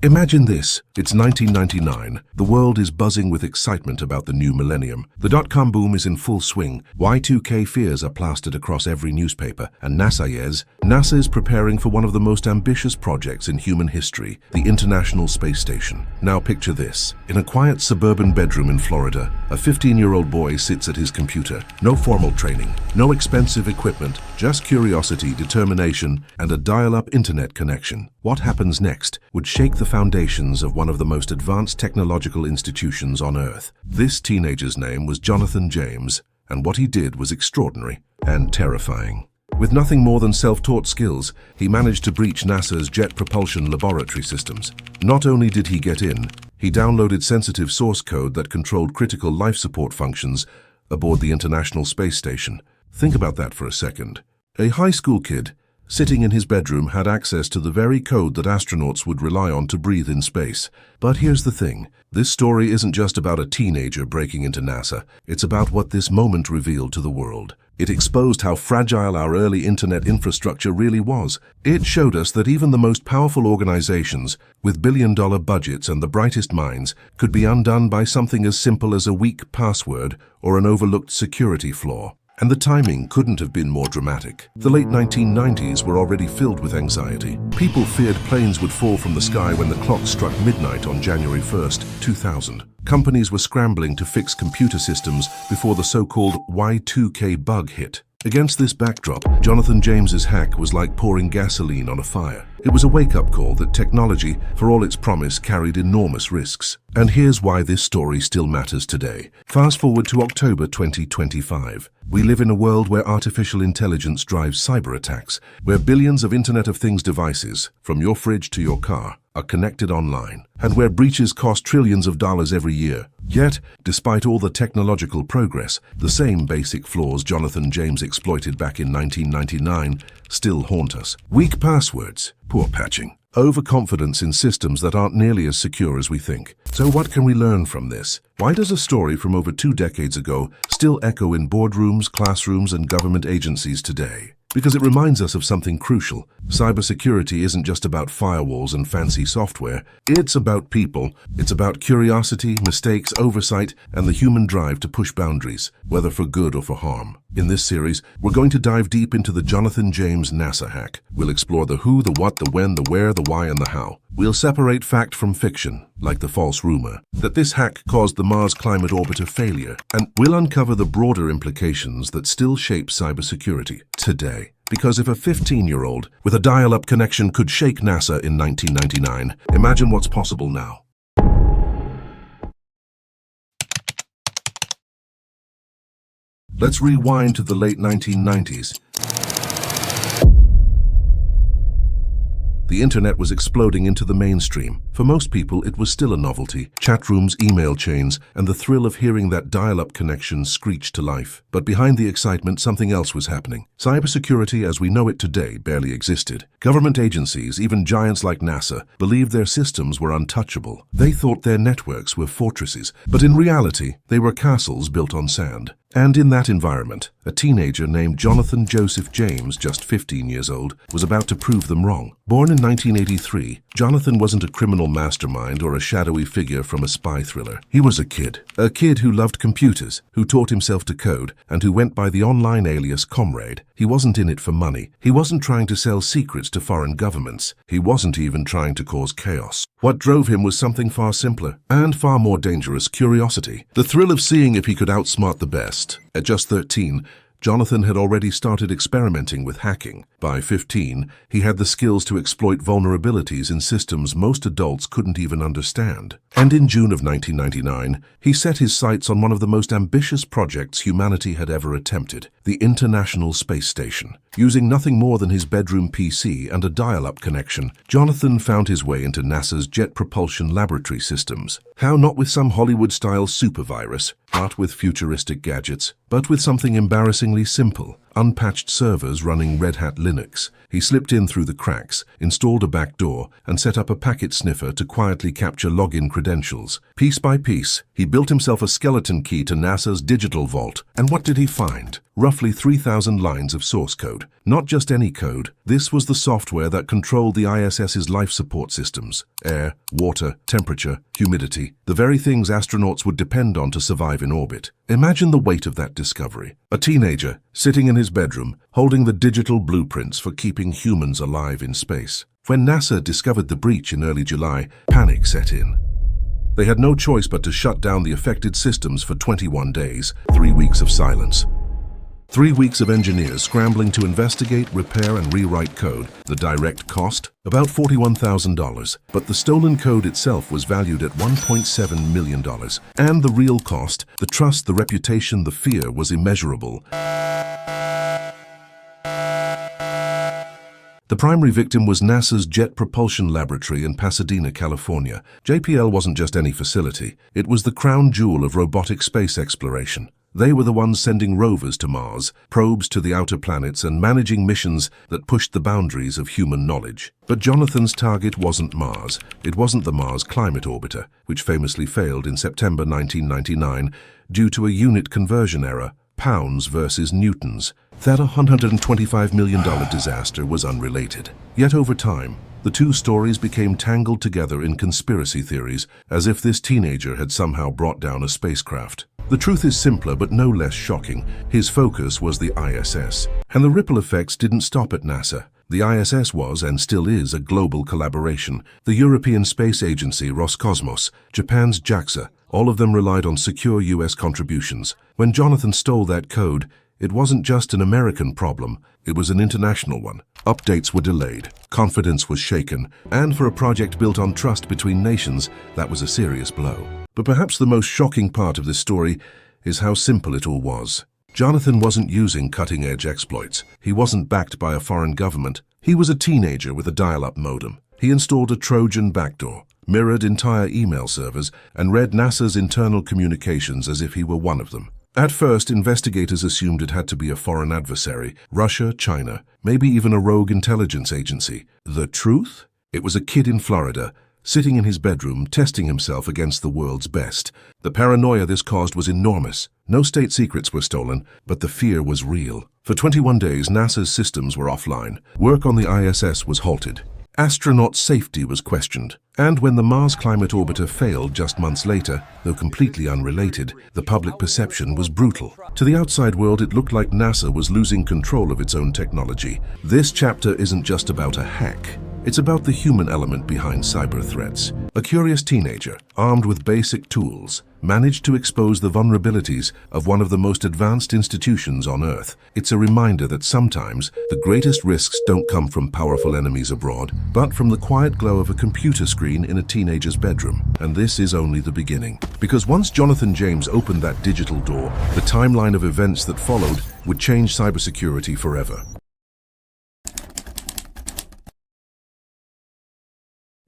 Imagine this, it's 1999. The world is buzzing with excitement about the new millennium. The dot-com boom is in full swing. Y2K fears are plastered across every newspaper. And NASA is preparing for one of the most ambitious projects in human history, the International Space Station. Now picture this. In a quiet suburban bedroom in Florida, a 15-year-old boy sits at his computer. No formal training, no expensive equipment, just curiosity, determination, and a dial-up internet connection. What happens next would shake the foundations of one of the most advanced technological institutions on Earth. This teenager's name was Jonathan James, and what he did was extraordinary and terrifying. With nothing more than self-taught skills, he managed to breach NASA's jet propulsion laboratory systems. Not only did he get in, he downloaded sensitive source code that controlled critical life support functions aboard the International Space Station. Think about that for a second. A high school kid sitting in his bedroom had access to the very code that astronauts would rely on to breathe in space. But here's the thing. This story isn't just about a teenager breaking into NASA. It's about what this moment revealed to the world. It exposed how fragile our early internet infrastructure really was. It showed us that even the most powerful organizations, with billion-dollar budgets and the brightest minds, could be undone by something as simple as a weak password or an overlooked security flaw. And the timing couldn't have been more dramatic. The late 1990s were already filled with anxiety. People feared planes would fall from the sky when the clock struck midnight on January 1st, 2000. Companies were scrambling to fix computer systems before the so-called Y2K bug hit. Against this backdrop, Jonathan James's hack was like pouring gasoline on a fire. It was a wake-up call that technology, for all its promise, carried enormous risks. And here's why this story still matters today. Fast forward to October 2025. We live in a world where artificial intelligence drives cyber attacks, where billions of Internet of Things devices, from your fridge to your car, are connected online, and where breaches cost trillions of dollars every year. Yet, despite all the technological progress, the same basic flaws Jonathan James exploited back in 1999 still haunt us. Weak passwords, poor patching, overconfidence in systems that aren't nearly as secure as we think. So what can we learn from this? Why does a story from over 2 decades ago still echo in boardrooms, classrooms, and government agencies today? Because it reminds us of something crucial. Cybersecurity isn't just about firewalls and fancy software. It's about people. It's about curiosity, mistakes, oversight, and the human drive to push boundaries, whether for good or for harm. In this series, we're going to dive deep into the Jonathan James NASA hack. We'll explore the who, the what, the when, the where, the why, and the how. We'll separate fact from fiction, like the false rumor that this hack caused the Mars Climate Orbiter failure, and we'll uncover the broader implications that still shape cybersecurity today. Because if a 15-year-old with a dial-up connection could shake NASA in 1999, imagine what's possible now. Let's rewind to the late 1990s. The internet was exploding into the mainstream. For most people, it was still a novelty. Chat rooms, email chains, and the thrill of hearing that dial-up connection screech to life. But behind the excitement, something else was happening. Cybersecurity as we know it today barely existed. Government agencies, even giants like NASA, believed their systems were untouchable. They thought their networks were fortresses, but in reality, they were castles built on sand. And in that environment, a teenager named Jonathan Joseph James, just 15 years old, was about to prove them wrong. Born in 1983, Jonathan wasn't a criminal mastermind or a shadowy figure from a spy thriller. He was a kid who loved computers, who taught himself to code, and who went by the online alias Comrade. He wasn't in it for money. He wasn't trying to sell secrets to foreign governments. He wasn't even trying to cause chaos. What drove him was something far simpler and far more dangerous: curiosity. The thrill of seeing if he could outsmart the best. At just 13, Jonathan had already started experimenting with hacking. By 15, he had the skills to exploit vulnerabilities in systems most adults couldn't even understand. And in June of 1999, he set his sights on one of the most ambitious projects humanity had ever attempted, the International Space Station. Using nothing more than his bedroom PC and a dial-up connection, Jonathan found his way into NASA's jet propulsion laboratory systems. How? Not with some Hollywood-style supervirus, not with futuristic gadgets, but with something embarrassingly simple: unpatched servers running Red Hat Linux. He slipped in through the cracks, installed a backdoor, and set up a packet sniffer to quietly capture login credentials. Piece by piece, he built himself a skeleton key to NASA's digital vault. And what did he find? Roughly 3,000 lines of source code. Not just any code. This was the software that controlled the ISS's life support systems. Air, water, temperature, humidity. The very things astronauts would depend on to survive in orbit. Imagine the weight of that discovery. A teenager, sitting in his bedroom, holding the digital blueprints for keeping humans alive in space. When NASA discovered the breach in early July, panic set in. They had no choice but to shut down the affected systems for 21 days, 3 weeks of silence. 3 weeks of engineers scrambling to investigate, repair, and rewrite code. The direct cost? About $41,000. But the stolen code itself was valued at $1.7 million. And the real cost, the trust, the reputation, the fear, was immeasurable. The primary victim was NASA's Jet Propulsion Laboratory in Pasadena, California. JPL wasn't just any facility. It was the crown jewel of robotic space exploration. They were the ones sending rovers to Mars, probes to the outer planets, and managing missions that pushed the boundaries of human knowledge. But Jonathan's target wasn't Mars. It wasn't the Mars Climate Orbiter, which famously failed in September 1999 due to a unit conversion error, pounds versus newtons. That $125 million disaster was unrelated. Yet over time, the two stories became tangled together in conspiracy theories, as if this teenager had somehow brought down a spacecraft. The truth is simpler but no less shocking. His focus was the ISS. And the ripple effects didn't stop at NASA. The ISS was, and still is, a global collaboration. The European Space Agency, Roscosmos, Japan's JAXA, all of them relied on secure US contributions. When Jonathan stole that code, it wasn't just an American problem, it was an international one. Updates were delayed, confidence was shaken, and for a project built on trust between nations, that was a serious blow. But perhaps the most shocking part of this story is how simple it all was. Jonathan wasn't using cutting-edge exploits. He wasn't backed by a foreign government. He was a teenager with a dial-up modem. He installed a Trojan backdoor, mirrored entire email servers, and read NASA's internal communications as if he were one of them. At first, investigators assumed it had to be a foreign adversary, Russia, China, maybe even a rogue intelligence agency. The truth? It was a kid in Florida, sitting in his bedroom, testing himself against the world's best. The paranoia this caused was enormous. No state secrets were stolen, but the fear was real. For 21 days, NASA's systems were offline. Work on the ISS was halted. Astronaut safety was questioned. And when the Mars Climate Orbiter failed just months later, though completely unrelated, the public perception was brutal. To the outside world, it looked like NASA was losing control of its own technology. This chapter isn't just about a hack. It's about the human element behind cyber threats. A curious teenager, armed with basic tools, managed to expose the vulnerabilities of one of the most advanced institutions on Earth. It's a reminder that sometimes the greatest risks don't come from powerful enemies abroad, but from the quiet glow of a computer screen in a teenager's bedroom. And this is only the beginning. Because once Jonathan James opened that digital door, the timeline of events that followed would change cybersecurity forever.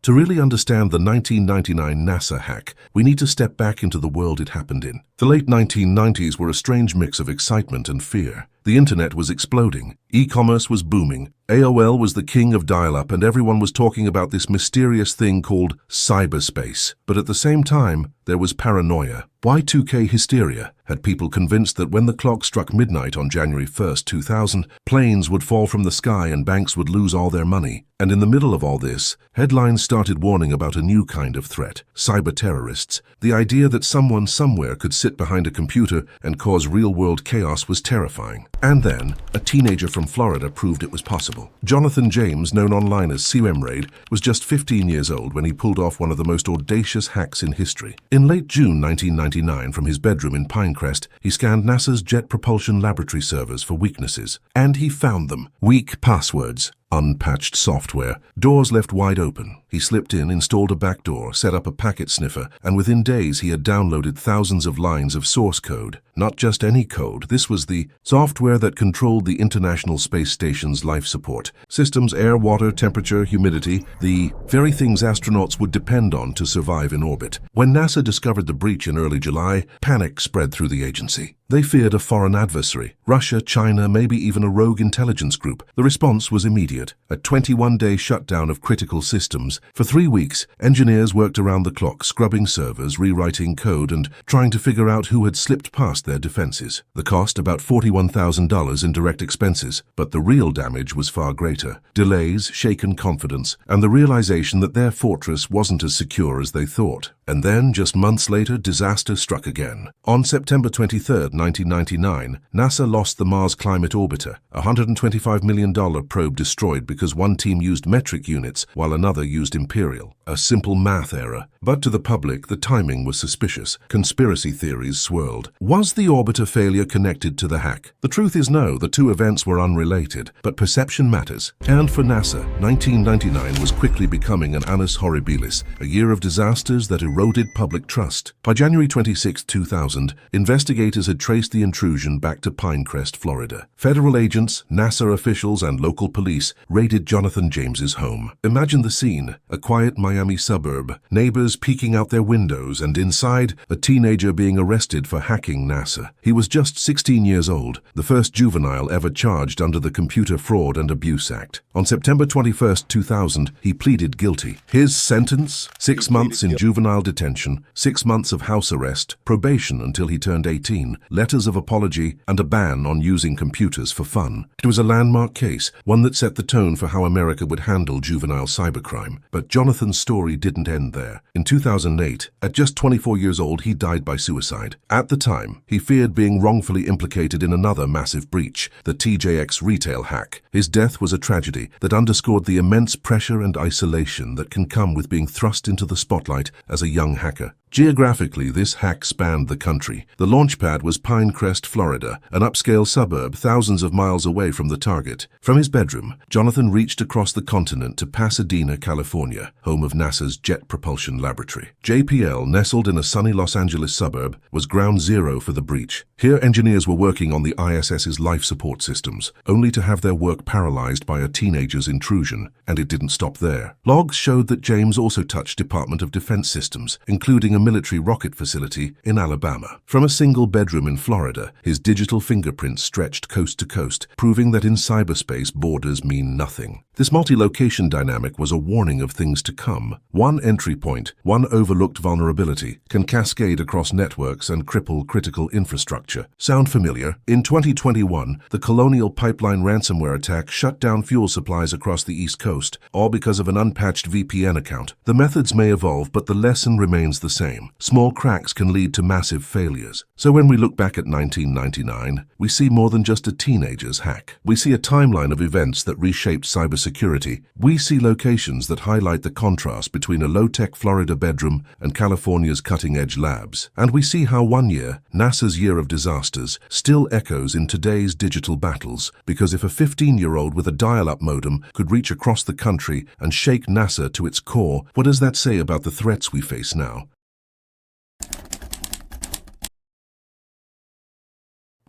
To really understand the 1999 NASA hack, we need to step back into the world it happened in. The late 1990s were a strange mix of excitement and fear. The internet was exploding. E-commerce was booming. AOL was the king of dial-up, and everyone was talking about this mysterious thing called cyberspace. But at the same time, there was paranoia. Y2K hysteria had people convinced that when the clock struck midnight on January 1st, 2000, planes would fall from the sky and banks would lose all their money. And in the middle of all this, headlines started warning about a new kind of threat, cyber terrorists. The idea that someone somewhere could sit behind a computer and cause real-world chaos was terrifying. And then, a teenager from Florida proved it was possible. Jonathan James, known online as CMRaid, was just 15 years old when he pulled off one of the most audacious hacks in history. In late June 1999, from his bedroom in Pinecrest, he scanned NASA's Jet Propulsion Laboratory servers for weaknesses. And he found them. Weak passwords. Unpatched software, doors left wide open. He slipped in, installed a backdoor, set up a packet sniffer, and within days he had downloaded thousands of lines of source code. Not just any code, this was the software that controlled the International Space Station's life support Systems, air, water, temperature, humidity, the very things astronauts would depend on to survive in orbit. When NASA discovered the breach in early July, panic spread through the agency. They feared a foreign adversary, Russia, China, maybe even a rogue intelligence group. The response was immediate, a 21-day shutdown of critical systems. For 3 weeks, engineers worked around the clock, scrubbing servers, rewriting code, and trying to figure out who had slipped past their defenses. The cost, about $41,000 in direct expenses, but the real damage was far greater. Delays, shaken confidence, and the realization that their fortress wasn't as secure as they thought. And then, just months later, disaster struck again. On September 23, 1999, NASA lost the Mars Climate Orbiter, a $125 million probe destroyed because one team used metric units while another used imperial. A simple math error. But to the public, the timing was suspicious. Conspiracy theories swirled. Was the orbiter failure connected to the hack? The truth is no, the two events were unrelated, but perception matters. And for NASA, 1999 was quickly becoming an annus horribilis, a year of disasters that eroded public trust. By January 26, 2000, investigators had traced the intrusion back to Pinecrest, Florida. Federal agents, NASA officials, and local police raided Jonathan James's home. Imagine the scene, a quiet Miami suburb, neighbors peeking out their windows, and inside, a teenager being arrested for hacking NASA. He was just 16 years old, the first juvenile ever charged under the Computer Fraud and Abuse Act. On September 21, 2000, he pleaded guilty. His sentence? 6 months in juvenile detention, 6 months of house arrest, probation until he turned 18, letters of apology, and a ban on using computers for fun. It was a landmark case, one that set the tone for how America would handle juvenile cybercrime. But Jonathan's story didn't end there. In 2008, at just 24 years old, he died by suicide. At the time, he feared being wrongfully implicated in another massive breach, the TJX retail hack. His death was a tragedy that underscored the immense pressure and isolation that can come with being thrust into the spotlight as a young hacker. Geographically, this hack spanned the country. The launchpad was Pinecrest, Florida, an upscale suburb thousands of miles away from the target. From his bedroom, Jonathan reached across the continent to Pasadena, California, home of NASA's Jet Propulsion Laboratory. JPL, nestled in a sunny Los Angeles suburb, was ground zero for the breach. Here, engineers were working on the ISS's life support systems, only to have their work paralyzed by a teenager's intrusion. And it didn't stop there. Logs showed that James also touched Department of Defense systems, including a military rocket facility in Alabama. From a single bedroom in Florida, his digital fingerprints stretched coast to coast, proving that in cyberspace borders mean nothing. This multi-location dynamic was a warning of things to come. One entry point, one overlooked vulnerability, can cascade across networks and cripple critical infrastructure. Sound familiar? In 2021, the Colonial Pipeline ransomware attack shut down fuel supplies across the East Coast, all because of an unpatched VPN account. The methods may evolve, but the lesson remains the same. Small cracks can lead to massive failures. So when we look back at 1999, we see more than just a teenager's hack. We see a timeline of events that reshaped cybersecurity. We see locations that highlight the contrast between a low-tech Florida bedroom and California's cutting-edge labs. And we see how one year, NASA's year of disasters, still echoes in today's digital battles. Because if a 15-year-old with a dial-up modem could reach across the country and shake NASA to its core, what does that say about the threats we face now?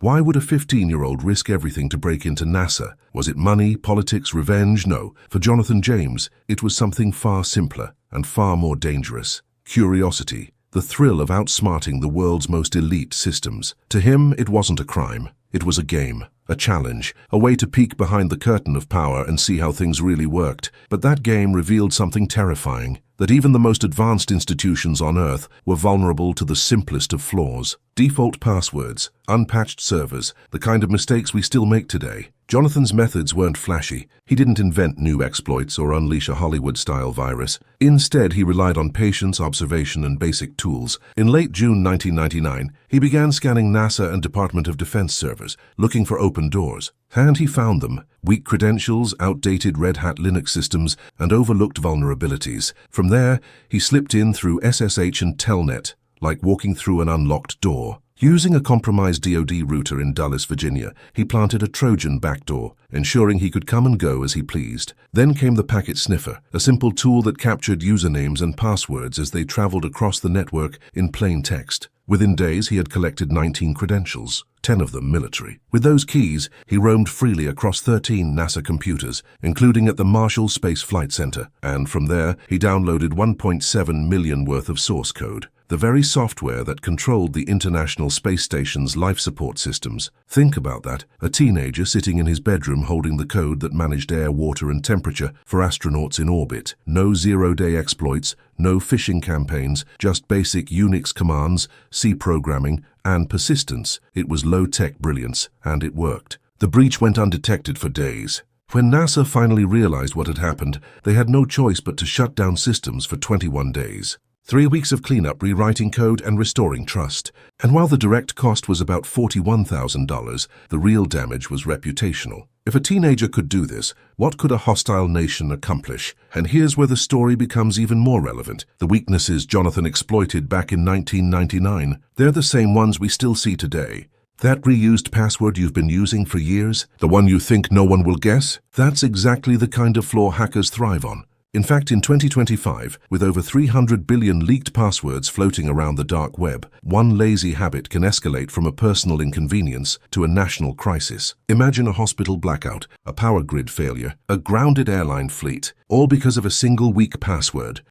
Why would a 15-year-old risk everything to break into NASA? Was it money, politics, revenge? No. For Jonathan James, it was something far simpler and far more dangerous. Curiosity. The thrill of outsmarting the world's most elite systems. To him, it wasn't a crime. It was a game, a challenge, a way to peek behind the curtain of power and see how things really worked. But that game revealed something terrifying, that even the most advanced institutions on Earth were vulnerable to the simplest of flaws. Default passwords, unpatched servers, the kind of mistakes we still make today. Jonathan's methods weren't flashy. He didn't invent new exploits or unleash a Hollywood-style virus. Instead, he relied on patience, observation, and basic tools. In late June 1999, he began scanning NASA and Department of Defense servers, looking for open doors. And he found them. Weak credentials, outdated Red Hat Linux systems, and overlooked vulnerabilities. From there, he slipped in through SSH and Telnet, like walking through an unlocked door. Using a compromised DoD router in Dulles, Virginia, he planted a Trojan backdoor, ensuring he could come and go as he pleased. Then came the packet sniffer, a simple tool that captured usernames and passwords as they traveled across the network in plain text. Within days, he had collected 19 credentials. 10 of them military. With those keys, he roamed freely across 13 NASA computers, including at the Marshall Space Flight Center, and from there, he downloaded 1.7 million worth of source code, the very software that controlled the International Space Station's life support systems. Think about that, a teenager sitting in his bedroom holding the code that managed air, water, and temperature for astronauts in orbit. No zero-day exploits, no phishing campaigns, just basic Unix commands, C programming, and persistence. It was low-tech brilliance, and it worked. The breach went undetected for days. When NASA finally realized what had happened, they had no choice but to shut down systems for 21 days. 3 weeks of cleanup, rewriting code, and restoring trust. And while the direct cost was about $41,000, the real damage was reputational. If a teenager could do this, what could a hostile nation accomplish? And here's where the story becomes even more relevant. The weaknesses Jonathan exploited back in 1999, they're the same ones we still see today. That reused password you've been using for years, the one you think no one will guess, that's exactly the kind of flaw hackers thrive on. In fact, in 2025, with over 300 billion leaked passwords floating around the dark web, one lazy habit can escalate from a personal inconvenience to a national crisis. Imagine a hospital blackout, a power grid failure, a grounded airline fleet, all because of a single weak password.